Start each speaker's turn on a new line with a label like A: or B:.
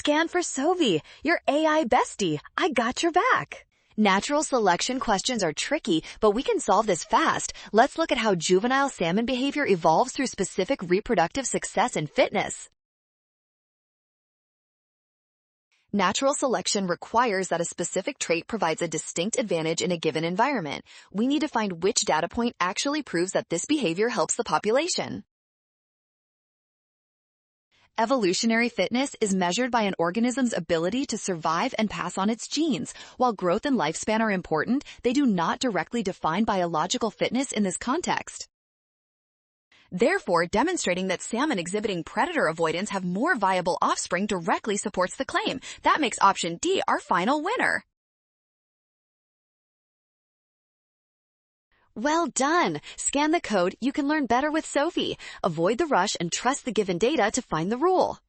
A: Scan for Sovi, your AI bestie. I got your back. Natural selection questions are tricky, but we can solve this fast. Let's look at how juvenile salmon behavior evolves through specific reproductive success and fitness. Natural selection requires that a specific trait provides a distinct advantage in a given environment. We need to find which data point actually proves that this behavior helps the population. Evolutionary fitness is measured by an organism's ability to survive and pass on its genes. While growth and lifespan are important, they do not directly define biological fitness in this context. Therefore, demonstrating that salmon exhibiting predator avoidance have more viable offspring directly supports the claim. That makes option D our final winner. Well done! Scan the code. You can learn better with Sovi. Avoid the rush and trust the given data to find the rule.